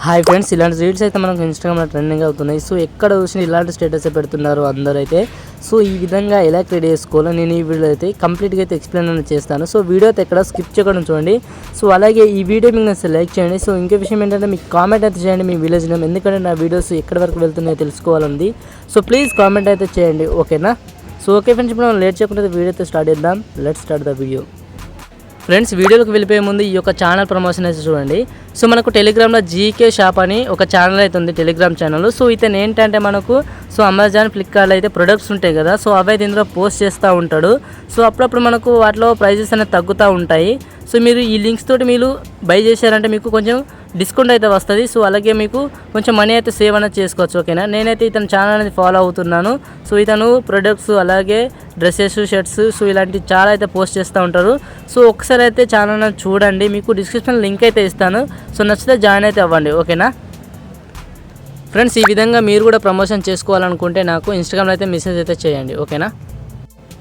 Hi friends, ఇలాంటి reels అయితే మనకు ఇన్స్టాగ్రామ్లో ట్రెండింగ్ అవుతున్నాయి. సో ఎక్కడ చూసినా ఇలాంటి స్టేటస్ పెడుతున్నారు అందరైతే. సో ఈ విధంగా ఎలా క్రియేట్ చేసుకోవాలో నేను ఈ వీడియో అయితే కంప్లీట్గా అయితే ఎక్స్ప్లెయిన్ అనేది చేస్తాను. సో వీడియో అయితే ఎక్కడ స్కిప్ చేయకుండా చూడండి. సో అలాగే ఈ వీడియో మీకు నచ్చితే లైక్ చేయండి. సో ఇంకో విషయం ఏంటంటే మీకు కామెంట్ అయితే చేయండి మీ విలేజ్ నేమ్, ఎందుకంటే నా వీడియోస్ ఎక్కడి వరకు వెళ్తున్నాయో తెలుసుకోవాలంది. సో ప్లీజ్ కామెంట్ అయితే చేయండి, ఓకేనా? సో ఓకే ఫ్రెండ్స్, ఇప్పుడు మనం లేట్ చేయకుండా వీడియో అయితే స్టార్ట్ చేద్దాం. Let's start the video. Friends, వీడియోకి వెళ్ళిపోయే ముందు ఈ యొక్క ఛానల్ ప్రమోషన్ అయితే చూడండి. సో మనకు టెలిగ్రామ్లో జీకే షాప్ అని ఒక ఛానల్ అయితే ఉంది, టెలిగ్రామ్ ఛానల్. సో ఇతను ఏంటంటే మనకు అమెజాన్, ఫ్లిప్కార్ట్లో అయితే ప్రొడక్ట్స్ ఉంటాయి కదా, సో అవి అయితే ఇందులో పోస్ట్ చేస్తూ ఉంటాడు. సో అప్పుడప్పుడు మనకు వాటిలో ప్రైజెస్ అనేది తగ్గుతూ ఉంటాయి. సో మీరు ఈ లింక్స్ తోటి మీరు బై చేశారంటే మీకు కొంచెం డిస్కౌంట్ అయితే వస్తుంది. సో అలాగే మీకు కొంచెం మనీ అయితే సేవ్ అనేది చేసుకోవచ్చు, ఓకేనా? నేనైతే ఇతను ఛానల్ అనేది ఫాలో అవుతున్నాను. సో ఇతను ప్రొడక్ట్స్ అలాగే డ్రెస్సెస్, షర్ట్స్, సో ఇలాంటివి చాలా అయితే పోస్ట్ చేస్తూ ఉంటారు. సో ఒకసారి అయితే ఛానల్ అనేది చూడండి, మీకు డిస్క్రిప్షన్ లింక్ అయితే ఇస్తాను. సో నచ్చితే జాయిన్ అయితే అవ్వండి, ఓకేనా? ఫ్రెండ్స్, ఈ విధంగా మీరు కూడా ప్రమోషన్ చేసుకోవాలనుకుంటే నాకు ఇన్స్టాగ్రామ్లో అయితే మెసేజ్ అయితే చేయండి, ఓకేనా?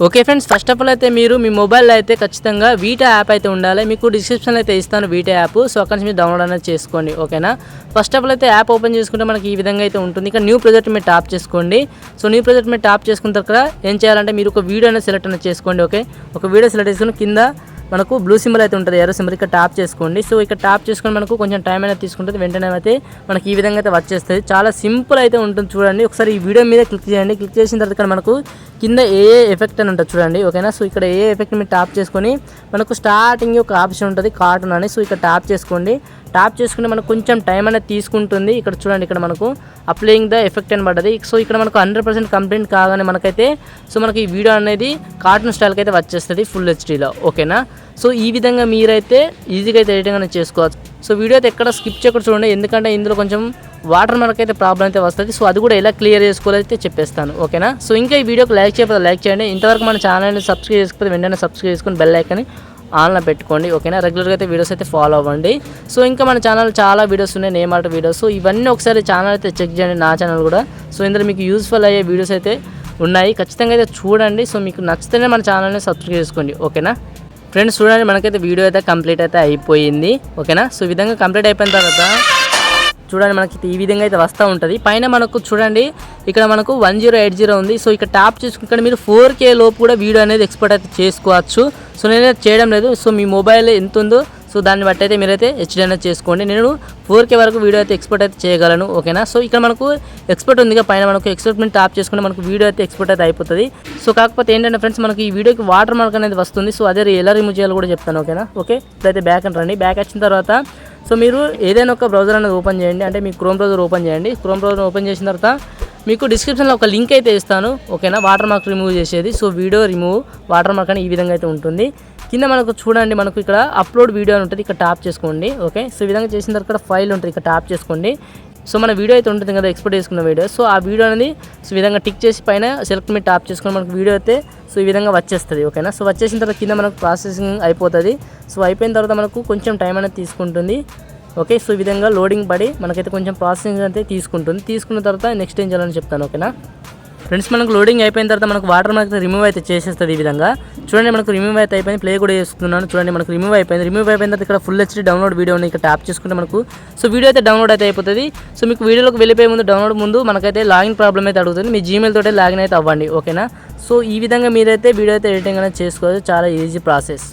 Okay friends, first of all అయితే మీరు మీ మొబైల్లో అయితే ఖచ్చితంగా వీటా యాప్ అయితే ఉండాలి. మీకు డిస్క్రిప్షన్లో అయితే ఇస్తాను వీటా యాప్. సో అక్కడి నుంచి మీరు డౌన్లోడ్ అనేది చేసుకోండి, ఓకేనా? ఫస్ట్ ఆఫ్ ఆల్ అయితే యాప్ ఓపెన్ చేసుకుంటే మనకి ఈ విధంగా అయితే ఉంటుంది. ఇక్కడ న్యూ ప్రాజెక్ట్ మీరు టాప్ చేసుకోండి. సో న్యూ ప్రాజెక్ట్ మీరు టాప్ చేసుకున్న తర్వాత ఏం చేయాలంటే మీరు ఒక వీడియో అనేది సెలెక్ట్ అనేది చేసుకోండి, ఓకే? ఒక వీడియో సెలెక్ట్ చేసుకుని కింద మనకు బ్లూ సింబల్ అయితే ఉంటుంది, ఎర్ర సింబల్, ఇక్కడ టాప్ చేసుకోండి. సో ఇక్కడ టాప్ చేసుకొని మనకు కొంచెం టైం అనేది తీసుకుంటుంది, వెంటనే అయితే మనకి ఈ విధంగా అయితే వచ్చేస్తుంది. చాలా సింపుల్ అయితే ఉంటుంది, చూడండి. ఒకసారి ఈ వీడియో మీద క్లిక్ చేయండి. క్లిక్ చేసిన తర్వాత ఇక్కడ మనకు కింద ఏ ఎఫెక్ట్ అని ఉంటుంది చూడండి, ఓకేనా? సో ఇక్కడ ఏ ఎఫెక్ట్ మీరు టాప్ చేసుకొని మనకు స్టార్టింగ్ ఒక ఆప్షన్ ఉంటుంది కార్టూన్ అని. సో ఇక్కడ టాప్ చేసుకోండి. టాప్ చేసుకుంటే మనకు కొంచెం టైం అనేది తీసుకుంటుంది. ఇక్కడ చూడండి, ఇక్కడ మనకు అప్లయింగ్ ద ఎఫెక్ట్ అని పడ్డది. సో ఇక్కడ మనకు 100% కంప్లీట్ కాగానే మనకైతే సో మనకి ఈ వీడియో అనేది కార్టూన్ స్టైల్కి అయితే వచ్చేస్తుంది ఫుల్ హెచ్డీలో, ఓకేనా? సో ఈ విధంగా మీరైతే ఈజీగా అయితే ఎడిటింగ్ అనేది చేసుకోవచ్చు. సో వీడియో అయితే ఎక్కడ స్కిప్ చేయకుండా చూడండి, ఎందుకంటే ఇందులో కొంచెం వాటర్ మార్క్ అయితే ప్రాబ్లం అయితే వస్తుంది. సో అది కూడా ఎలా క్లియర్ చేసుకోవాలైతే చెప్పేస్తాను, ఓకేనా? సో ఇంకా ఈ వీడియోకి లైక్ చేయకపోతే లైక్ చేయండి. ఇంతవరకు మన ఛానల్ని సబ్స్క్రైబ్ చేసుకోకపోతే వెంటనే సబ్స్క్రైబ్ చేసుకొని బెల్ ఐకాన్ని ఆన్లో పెట్టుకోండి, ఓకేనా? రెగ్యులర్గా అయితే వీడియోస్ అయితే ఫాలో అవ్వండి. సో ఇంకా మన ఛానల్ చాలా వీడియోస్ ఉన్నాయి, నేమాట వీడియోస్. సో ఇవన్నీ ఒకసారి ఛానల్ అయితే చెక్ చేయండి, నా ఛానల్ కూడా. సో ఇందులో మీకు యూస్ఫుల్ అయ్యే వీడియోస్ అయితే ఉన్నాయి, ఖచ్చితంగా అయితే చూడండి. సో మీకు నచ్చితేనే మన ఛానల్ని సబ్స్క్రైబ్ చేసుకోండి, ఓకేనా? ఫ్రెండ్స్ చూడండి, మనకైతే వీడియో అయితే కంప్లీట్ అయితే అయిపోయింది, ఓకేనా? సో ఈ విధంగా కంప్లీట్ అయిపోయిన తర్వాత చూడండి మనకి ఈ విధంగా అయితే వస్తూ ఉంటుంది. పైన మనకు చూడండి ఇక్కడ మనకు 1080 ఉంది. సో ఇక్కడ టాప్ చేసుకుని ఇక్కడ మీరు 4K లోపు కూడా వీడియో అనేది ఎక్స్పోర్ట్ అయితే చేసుకోవచ్చు. సో నేనైతే చేయడం లేదు. సో మీ మొబైల్ ఎంత ఉందో సో దాన్ని బట్టి అయితే మీరైతే హెచ్డీ అనేది చేసుకోండి. నేను 4K వరకు వీడియో అయితే ఎక్స్పోర్ట్ అయితే చేయగలను, ఓకేనా? సో ఇక్కడ మనకు ఎక్స్పోర్ట్ ఉంది, పైన మనకు ఎక్స్పోర్ట్ మీద టాప్ చేసుకుంటే మనకు వీడియో అయితే ఎక్స్పోర్ట్ అయితే అయిపోతుంది. సో కాకపోతే ఏంటంటే ఫ్రెండ్స్, మనకి ఈ వీడియోకి వాటర్ మార్క్ అనేది వస్తుంది. సో అదే ఎలా రిమూవ్ చేయాలో కూడా చెప్తాను, ఓకేనా? ఓకే, ఇప్పుడైతే బ్యాక్ అని రండి. బ్యాక్ వచ్చిన తర్వాత సో మీరు ఏదైనా ఒక బ్రౌజర్ అనేది ఓపెన్ చేయండి, అంటే మీ క్రోమ్ బ్రౌజర్ ఓపెన్ చేయండి. క్రోమ్ బ్రౌజర్ ఓపెన్ చేసిన తర్వాత మీకు డిస్క్రిప్షన్లో ఒక లింక్ అయితే ఇస్తాను, ఓకేనా? వాటర్ మార్క్ రిమూవ్ చేసేది. So video remove water mark అని ఈ విధంగా అయితే ఉంటుంది. కింద మనకు చూడండి, మనకు ఇక్కడ అప్లోడ్ వీడియో అని ఉంటుంది, ఇక్కడ టాప్ చేసుకోండి, ఓకే? సో ఈ విధంగా చేసిన తర్వాత ఫైల్ ఉంటుంది, ఇక్కడ టాప్ చేసుకోండి. సో మన వీడియో అయితే ఉంటుంది కదా, ఎక్స్పోర్ట్ చేసుకున్న వీడియో. సో ఆ వీడియో అనేది సో ఈ విధంగా టిక్ చేసి పైన సెలెక్ట్ మీద టాప్ చేసుకుని మనకు వీడియో అయితే సో ఈ విధంగా వచ్చేస్తుంది, ఓకేనా? సో వచ్చేసిన తర్వాత కింద మనకు ప్రాసెసింగ్ అయిపోతుంది. సో అయిపోయిన తర్వాత మనకు కొంచెం టైం అనేది తీసుకుంటుంది, ఓకే? సో ఈ విధంగా లోడింగ్ పడి మనకైతే కొంచెం ప్రాసెసింగ్ అయితే తీసుకుంటుంది. తీసుకున్న తర్వాత నెక్స్ట్ ఏం చేయాలని చెప్తాను, ఓకేనా? ఫ్రెండ్స్, మనకు లోడింగ్ అయిపోయిన తర్వాత మనకు వాటర్ మార్క్ రిమూవ్ అయితే చేసేస్తుంది ఈ విధంగా. చూడండి, మనకు రిమూవ్ అయితే అయిపోయింది. ప్లే కూడా చేస్తున్నాను, చూడండి మనకు రిమూవ్ అయిపోయింది. రిమూవ్ అయిపోయిన తర్వాత ఇక్కడ ఫుల్ హెచ్డీ డౌన్లోడ్ వీడియో ఉంది, ఇక్కడ ట్యాప్ చేసుకుంటే మనకు సో వీడియో అయితే డౌన్లోడ్ అయితే అయిపోతుంది. సో మీకు వీడియోలోకి వెళ్ళిపోయే ముందు డౌన్లోడ్ ముందు మనకైతే లాగిన్ ప్రాబ్లం అయితే అడుగుతుంది, మీ జీమెయిల్ తోటే లాగిన్ అయితే అవ్వండి, ఓకేనా? సో ఈ విధంగా మీరైతే వీడియో అయితే ఎడిటింగ్ అనేది చేసుకోవచ్చు, చాలా ఈజీ ప్రాసెస్.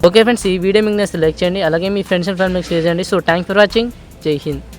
ఓకే ఫ్రెండ్స్, ఈ వీడియో మీకు నచ్చితే లైక్ చేయండి, అలాగే మీ ఫ్రెండ్స్ అండ్ ఫ్యామిలీకి షేర్ చేయండి. So thanks for watching. జై హింద్.